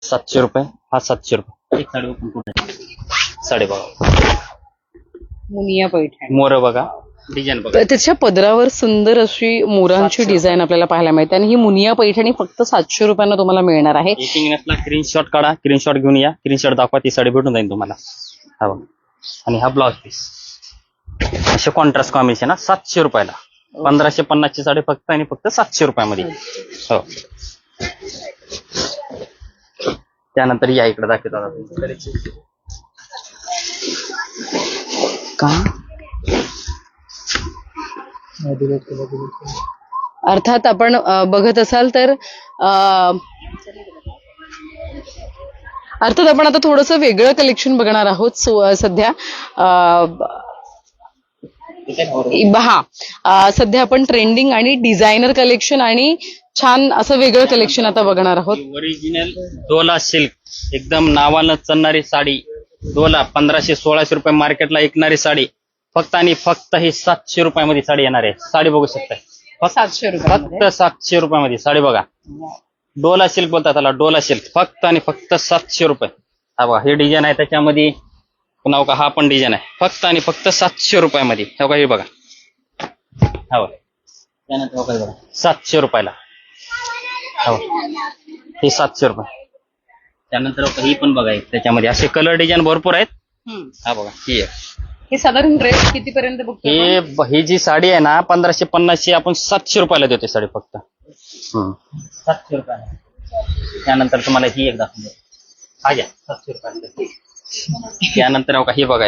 700 रुपये, हा 700 रुपये. एक साडी ओपन कुठे साडे बघा, मुनिया पैठणी. मोर बघा, डिझाईन बघा. त्याच्या पदरावर सुंदर अशी मोरांची डिझाईन आपल्याला पाहायला मिळते आणि ही मुनिया पैठणी फक्त 700 रुपयांना तुम्हाला मिळणार आहे. एकिंगनेसला स्क्रीनशॉट काढा, स्क्रीनशॉट घेऊन या, स्क्रीनशॉट दाखवा, ती साडी भेटून जाईल तुम्हाला. हा बघा, आणि हा ब्लाउज पीस असे कॉन्ट्रास्ट कॉम्बिनेशन 700 रुपयाला. 1550 ची साडी फक्त आणि फक्त 700 रुपयामध्ये. हो, त्यानंतर या इकडे दाखवतात का अर्थात आपण बघत असाल तर अर्थात आपण आता थोडंसं वेगळं कलेक्शन बघणार आहोत. सध्या सध्या आपण ट्रेंडिंग आणि डिझायनर कलेक्शन आणि छान असं वेगळं कलेक्शन आता बघणार आहोत. ओरिजिनल डोला सिल्क, एकदम नावानं चलणारी साडी. डोला 1500-1600 रुपये मार्केटला विकणारी साडी फक्त आणि फक्त ही 700 रुपयामध्ये साडी येणार आहे. साडी बघू शकताय, 700 फक्त 700 रुपयामध्ये साडी बघा. डोला सिल्क बोलतात त्याला, डोला सिल्क, फक्त आणि फक्त 700 रुपये. हा बघा, हे डिझाईन आहे त्याच्यामध्ये, पुन्हा का हा पण डिझाईन आहे, फक्त आणि फक्त 700 रुपयामध्ये. हे बघा, हे बघा, हा बघा, त्यानंतर बघा 700 रुपयाला. हो, हे 700 रुपये. त्यानंतर ही पण बघा, त्याच्यामध्ये असे कलर डिझाईन भरपूर आहेत. हा बघा, ही आहे. हे साधारण रेट किती पर्यंत बघतो? ही जी साडी आहे ना 1550 ची, आपण 700 रुपयाला देतोय साडी फक्त. 700 रुपयाला. त्यानंतर तुम्हाला ही एक दाखवतो, हा घ्या 700 रुपयाला. त्यानंतर ही बघा,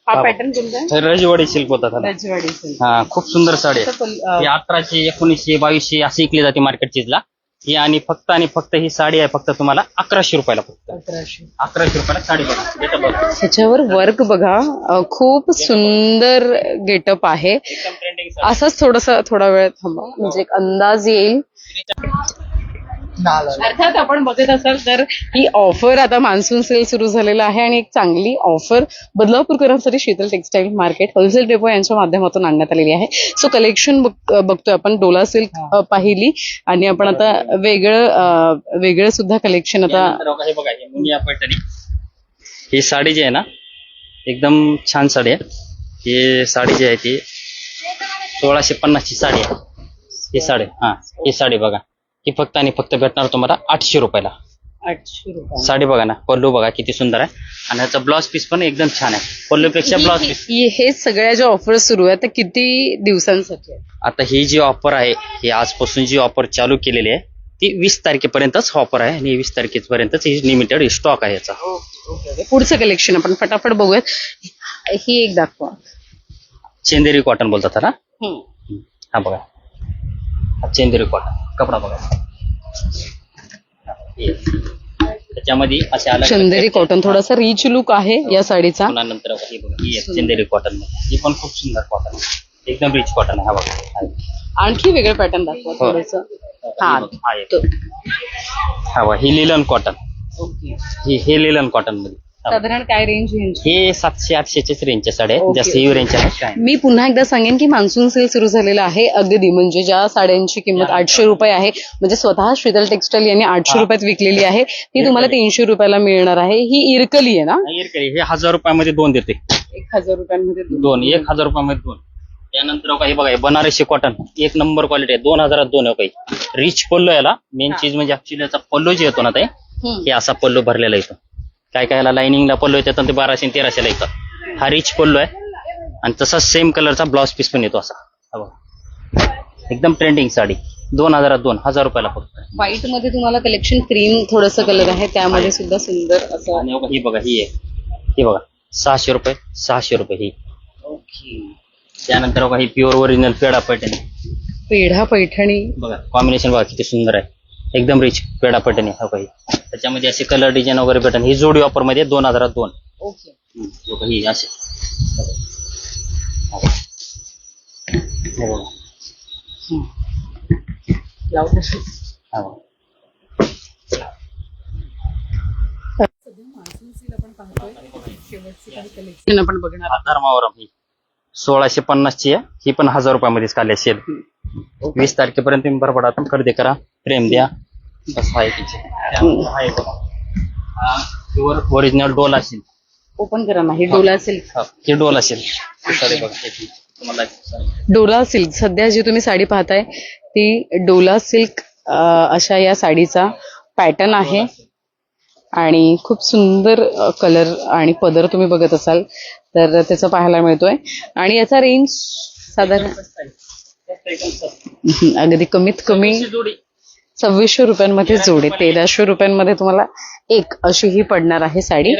हा पॅटर्न कोणता आहे? रजवाडी सिल्क बोलतात त्याला. रजवाडी सिल्क. हा, खूप सुंदर साडी आहे. ही 1800, 1900, 2200 अशी विकली जाते मार्केट चीजला. ही आणि फक्त ही साडी आहे फक्त तुम्हाला 1100 रुपयाला. फक्त 1100 रुपयाला साडी बघा. त्याच्यावर वर्क बघा, खूप सुंदर गेटअप आहे. असंच थोडा वेळ थांबा म्हणजे एक अंदाज येईल. अर्थात आपण बघत असाल तर ही ऑफर आता मान्सून सेल सुरू झालेला आहे आणि एक चांगली ऑफर बदलापूरकरांसाठी Sheetal textile market wholesale depot यांच्या माध्यमातून आणण्यात आलेली आहे. सो कलेक्शन बघतोय आपण. डोला सिल्क पाहिली आणि आपण आता वेगळं सुद्धा कलेक्शन आता. हे बघा, मुनिया पैठणी. ही साडी जी आहे ना एकदम छान साडी आहे. ही साडी जी आहे ती 1650 ची साडी आहे. ही साडी, हा, ही साडी बघा, ही फक्त आणि फक्त भेटणार तुम्हाला 800 रुपयाला. 800 रुपये. साडी बघा ना, पल्लू बघा किती सुंदर आहे आणि ह्याचा ब्लाउज पीस पण एकदम छान आहे. पल्लूपेक्षा ब्लाउज पीस. हे सगळ्या ज्या ऑफर सुरू आहेत त्या किती दिवसांसाठी? आता ही जी ऑफर आहे, ही आजपासून जी ऑफर चालू केलेली आहे ती 20 तारखेपर्यंतच ऑफर आहे आणि 20 तारखेपर्यंतच ही लिमिटेड स्टॉक आहे याचा. पुढचं कलेक्शन आपण फटाफट बघूयात. ही एक दाखवा. चंदेरी कॉटन बोलतात त्याला. हा बघा, हा चंदेरी कॉटन कपडा बघा. त्याच्यामध्ये असे अलग चंदेरी कॉटन, थोडासा रिच लुक आहे या साडीचा. नंतर ही बघा, ही आहे चंदेरी कॉटन मध्ये. ही पण खूप सुंदर कॉटन आहे, एकदम रिच कॉटन आहे. हा बघा, आणखी वेगळं पॅटर्न दाखवा थोडंसं. हा बघा, ही लिलन कॉटन. हे लिलन कॉटन मध्ये साधारण काय रेंज? हे 700-800 रेंजच्या साड्या आहेत, जास्त ही रेंज आहे. मी पुन्हा एकदा सांगेन की मान्सून सेल सुरू झालेला आहे. अगदी म्हणजे ज्या साड्यांची किंमत 800 रुपये आहे, म्हणजे स्वतः शीतल टेक्सटाईल यांनी 800 रुपयात विकलेली आहे, ती तुम्हाला 300 रुपयाला मिळणार आहे. ही इरकली आहे ना? इरकली. हे 1000 रुपयामध्ये 2 देते. 1000 रुपयांमध्ये 2, 1000 रुपयामध्ये 2. त्यानंतर काही बघा, बनारसी कॉटन, एक नंबर क्वालिटी आहे. 2000 2 काही रिच पल्लू याला. मेन चीज म्हणजे ऍक्च्युली याचा पल्लू जे येतो ना ते, हे असा पल्लू भरलेला येतो. काय काय लाइनिंगला पल्लू येतात ते 1200-1300 येतात. हा रिच पल्लू आहे आणि तसा सेम कलरचा ब्लाउज पीस पण येतो असा. एकदम ट्रेंडिंग साडी. 2000 रुपयाला फक्त. व्हाईट मध्ये तुम्हाला कलेक्शन क्रीम थोडंसं कलर आहे, त्यामध्ये सुद्धा सुंदर असं. आणि ही बघा, ही आहे, ही बघा 600 रुपये ही. त्यानंतर बघा, ही प्युअर ओरिजिनल पेढा पैठणी. पेढा पैठणी बघा, कॉम्बिनेशन बघा किती सुंदर आहे, एकदम रिच पेढा पैठणी. हो काही त्याच्यामध्ये असे कलर डिझाईन वगैरे भेटेल. ही जोडी ऑफर मध्ये 2002. ही असे आपण बघणार. धर्मावरम ही 1650 ची आहे. ही पण 1000 रुपयामध्येच काढली सेल. 20 तारखेपर्यंत तुम्ही बरोबर आता खरेदी करा, प्रेम द्या. असं आहे तिचे. आहे बघा. हा pure original Dola silk. Open करा ना, हे डोला सिल्क. हे डोला सिल्क साडी बघा याची. तुम्हाला डोला सिल्क सध्या जी तुम्ही साडी पाहताय ती डोला सिल्क अशा या साडीचा पॅटर्न आहे आणि खूप सुंदर कलर आणि पदर तुम्ही बघत असाल तर त्याचा पाहायला मिळतोय आणि याचा रेंज साधारण अगदी कमीत कमी जोडी 2600 रुपयांमध्ये जोडे, 1300 रुपयांमध्ये तुम्हाला एक अशी ही पडणार आहे साडी.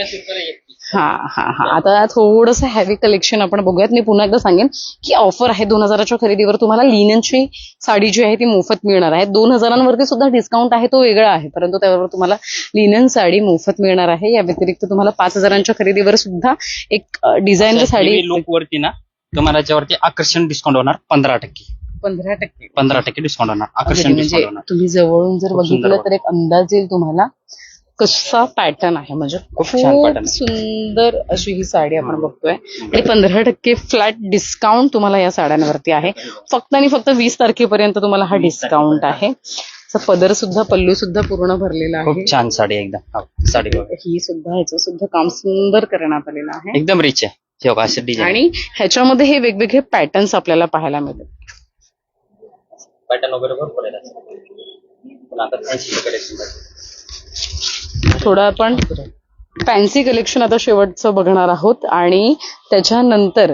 हा हा हा आता थोडंसं हॅवी कलेक्शन आपण बघूयात. मी पुन्हा एकदा सांगेन की ऑफर आहे 2000च्या खरेदीवर तुम्हाला लिननची साडी जी आहे ती मोफत मिळणार आहे. 2000वरती सुद्धा डिस्काउंट आहे, तो वेगळा आहे, परंतु त्यावर तुम्हाला लिनन साडी मोफत मिळणार आहे. या व्यतिरिक्त तुम्हाला 5000च्या खरेदीवर सुद्धा एक डिझायनर साडी लुक वरती ना तुम्हाला याच्यावरती आकर्षण डिस्काउंट होणार 15%. 15% डिस्काउंट होणार, आकर्षण म्हणजे डिस्काउंट होणार. तुम्ही जवळून जर खूप सुंदर बघितलं तर एक अंदाज येईल तुम्हाला कसा पॅटर्न आहे. म्हणजे खूप छान pattern आहे. सुंदर अशी ही साडी आपण बघतोय आणि 15% फ्लॅट डिस्काउंट तुम्हाला या साड्यांवरती आहे. फक्त आणि फक्त 20 तारखेपर्यंत तुम्हाला हा डिस्काउंट आहे. पदर सुद्धा, पल्लू सुद्धा पूर्ण भरलेला आहे. खूप छान साडी आहे एकदम. साडी बघा ही सुद्धा, ह्याचं सुद्धा काम सुंदर करण्यात आलेलं आहे एकदम रिच आहे. हे बघा असे डिझाइन आणि ह्याच्यामध्ये हे वेगवेगळे पॅटर्न्स आपल्याला पाहायला मिळतात. पॅटर्न वगैरे भरपूर आहे. आता फॅन्सी कलेक्शन थोडं आपण फॅन्सी कलेक्शन आता शेवटचं बघणार आहोत आणि त्याच्यानंतर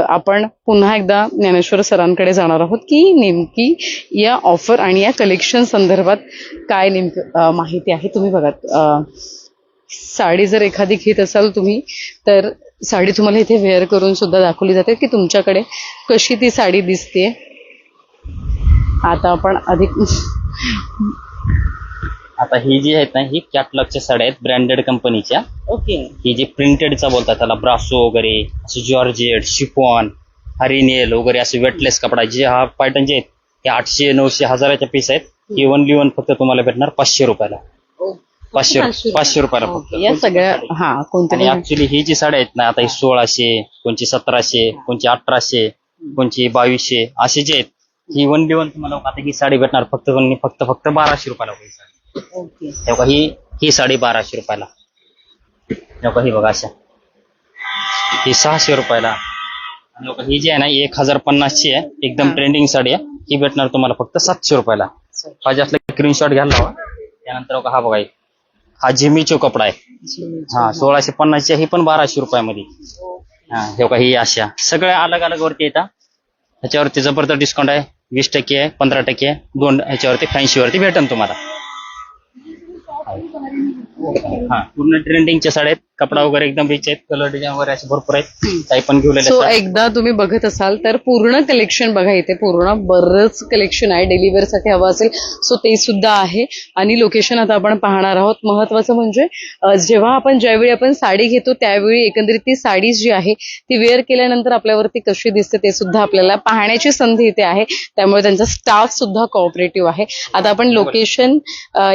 आपण पुन्हा एकदा ज्ञानेश्वर सरांकडे जाणार आहोत की नेमकी या ऑफर आणि या कलेक्शन संदर्भात काय नेमकं माहिती आहे. तुम्ही बघा, साडी जर एखादी घेत असाल तुम्ही तर साडी तुम्हाला इथे वेअर करून सुद्धा दाखवली जाते की तुमच्याकडे कशी ती साडी दिसते. आता आपण अधिक आता ही जी आहेत ना ही कॅटलॉगच्या साड्या आहेत ब्रँडेड कंपनीच्या. ओके. ही जी प्रिंटेडचा बोलतात त्याला ब्रासो वगैरे असे जॉर्जेट, शिफॉन, हरिनेल वगैरे असे वेटलेस कपडा जे हा पॅटर्न जे आहेत ते 800, 900, 1000च्या पीस आहेत. ही ओनली वन फक्त तुम्हाला भेटणार 500 रुपयाला. 500 रुपयाला फक्त. या सगळ्या हा आणि कोणत्या ऍक्च्युली ही जी साड्या आहेत ना आता ही 1600, कोणची 1700, कोणची 1800, कोणची 2200 असे जे आहेत ही ओनली वन तुम्हाला आता ही साडी भेटणार फक्त 1200 रुपयाला होईल. ओके. तेव्हा ही साडी 1200 रुपयाला. तेव्हा ही बघा अशा ही 600 रुपयाला. आणि ही जी आहे ना 1050ची आहे, एकदम ट्रेंडिंग साडी आहे. ही भेटणार तुम्हाला फक्त 700 रुपयाला. पाहिजे असलं स्क्रीनशॉट घ्यायला हवा. त्यानंतर हा बघा हा जिमीचो कपडा आहे. हा 1650ची, ही पण 1200 रुपयामध्ये. हा हे बघा ही अशा सगळ्या अलग अलग वरती येतात. ह्याच्यावरती जबरदस्त डिस्काउंट आहे. 20% आहे, 15% आहे. दोन ह्याच्यावरती 80 वरती भेटेल तुम्हाला. हा पूर्ण ट्रेंडिंगच्या साड्या आहेत. कपडा वगैरे एकदम रिच आहेत, कलर डिझाईन वगैरे असे भरपूर आहेत. काही पण सो एकदा तुम्ही बघत असाल तर पूर्ण कलेक्शन बघा, इथे पूर्ण बरंच कलेक्शन आहे. डेली वेअर साठी हवं असेल सो ते सुद्धा आहे. आणि लोकेशन आता आपण पाहणार आहोत. महत्वाचं म्हणजे जेव्हा आपण ज्यावेळी आपण साडी घेतो त्यावेळी एकंदरीत ती साडी जी आहे ती वेअर केल्यानंतर आपल्यावरती कशी दिसते ते सुद्धा आपल्याला पाहण्याची संधी इथे आहे. त्यामुळे त्यांचा स्टाफ सुद्धा कोऑपरेटिव्ह आहे. आता आपण लोकेशन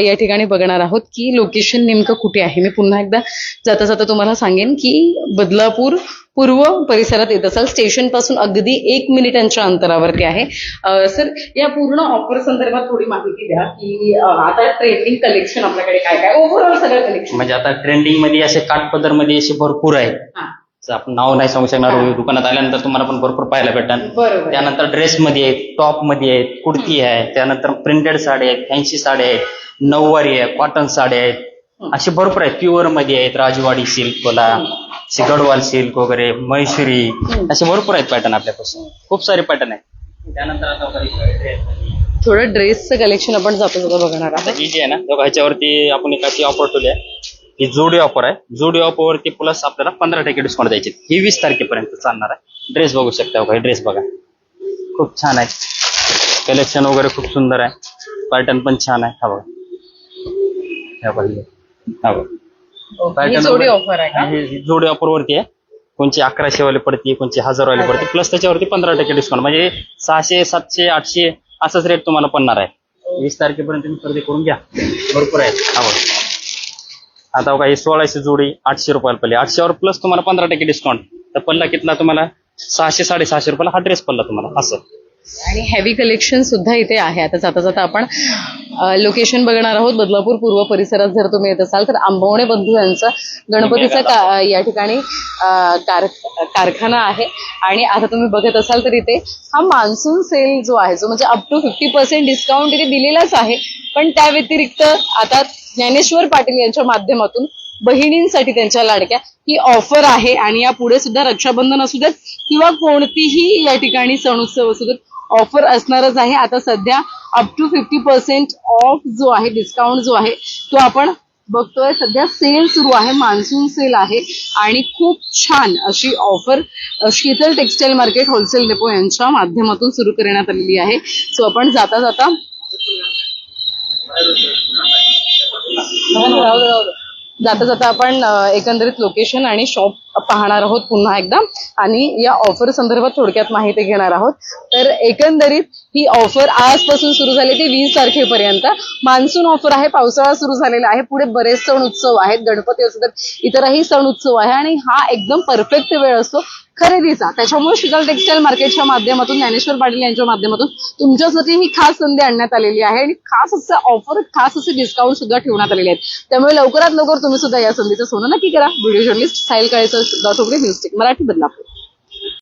या ठिकाणी बघणार आहोत की लोकेशन नेमकं कुठे आहे. मी पुन्हा एकदा जाता जाता तुम्हाला सांगेन की बदलापूर पूर्व परिसरात येत असाल स्टेशन पासून अगदी 1 मिनिटांच्या अंतरावरती आहे. सर या पूर्ण ऑफर संदर्भात थोडी माहिती द्या की आता ट्रेंडिंग कलेक्शन आपल्याकडे काय काय ओव्हरऑल सगळं कलेक्शन. म्हणजे आता ट्रेंडिंग मध्ये असे काठपदर मध्ये असे भरपूर आहेत. आपण नाव नाही सांगू शकणार. दुकानात आल्यानंतर तुम्हाला पण भरपूर पाहायला भेटेल. त्यानंतर ड्रेस मध्ये आहेत, टॉप मध्ये आहेत, कुर्ती आहे, त्यानंतर प्रिंटेड साडी आहेत, फॅन्सी साड्या आहेत, नऊवारी आहे, कॉटन साड्या आहेत, असे भरपूर आहेत. प्युअर मध्ये आहेत, राजवाडी सिल्क बोला, गडवाल सिल्क वगैरे, मैसुरी, असे भरपूर आहेत पॅटर्न आपल्यापासून. खूप सारे पॅटर्न आहेत. त्यानंतर आता थोडं ड्रेसचं कलेक्शन आपण जातो बघणार आहोत. ही जी आहे ना ह्याच्यावरती आपण एक अशी ऑफर ठेवली आहे. ही जोडी ऑफर आहे. जोडी ऑफर वरती प्लस आपल्याला 15% डिस्काउंट द्यायचे. ही 20 तारखेपर्यंत चालणार आहे. ड्रेस बघू शकता बघा, ड्रेस बघा खूप छान आहे. कलेक्शन वगैरे खूप सुंदर आहे. पॅटर्न पण छान आहे. हा बघा जोडी ऑफर आहे. जोडी ऑफर वरती आहे. कोणची 1100 वाली पडते, कोणची 1000 वाली पडते, प्लस त्याच्यावरती 15% डिस्काउंट. म्हणजे 600, 700, 800 असाच रेट तुम्हाला पडणार आहे. 20 तारखेपर्यंत तुम्ही खरेदी करून घ्या. भरपूर आहे. आता बघा ही 1600 जोडी 800 रुपयाला पडली. 800 वर प्लस तुम्हाला 15% डिस्काउंट. तर पल्ला कितना तुम्हाला 600, 650 रुपयाला हा ड्रेस पडला तुम्हाला. असं आणि हेवी कलेक्शन सुद्धा इथे आहे. आता जाता जाता आपण लोकेशन बघणार आहोत. बदलापूर पूर्व परिसरात जर तुम्ही येत असाल तर आंबवणे बंधू यांचा गणपतीचा या ठिकाणी कारखाना आहे. आणि आता तुम्ही बघत असाल तर इथे हा मान्सून सेल जो आहे जो म्हणजे अप टू 50% डिस्काउंट इथे दिलेलाच आहे. पण त्या व्यतिरिक्त आता ज्ञानेश्वर पाटील यांच्या माध्यमातून बहिणींसाठी त्यांच्या लाडक्या ही ऑफर आहे. आणि या पुढे सुद्धा रक्षाबंधन असू देत किंवा कोणतीही या ठिकाणी सण उत्सव असू देत ऑफर असणारच आहे. आता सध्या अप टू 50% ऑफ जो आहे डिस्काउंट जो आहे तो आपण बघतोय. सध्या सेल सुरू आहे, मान्सून सेल आहे आणि खूप छान अशी offer Sheetal textile market wholesale depot यांच्या माध्यमातून सुरू करण्यात आलेली आहे. सो आपण जाता जाता आपण एकंदरीत लोकेशन आणि शॉप पाहणार आहोत पुन्हा एकदा आणि या ऑफर संदर्भात थोडक्यात माहिती घेणार आहोत. तर एकंदरीत ही ऑफर आजपासून सुरू झाली ती 20 तारखेपर्यंत मान्सून ऑफर आहे. पावसाळा सुरू झालेला आहे, पुढे बरेच सण उत्सव आहेत, गणपती असू देत इतरही सण उत्सव आहे आणि हा एकदम परफेक्ट वेळ असतो खरेदीचा. त्याच्यामुळे शीतल टेक्सटाईल मार्केटच्या माध्यमातून ज्ञानेश्वर पाटील यांच्या माध्यमातून तुमच्यासाठी ही खास संधी आणण्यात आलेली आहे आणि खास असं ऑफर, खास असे डिस्काउंट सुद्धा ठेवण्यात आलेले आहेत. त्यामुळे लवकरात लवकर तुम्ही सुद्धा या संधीचं सोनं नक्की करा. व्हिडिओ जर्नलिस्ट साहिल काळेसह न्यूज टेक मराठी, बदलापूर.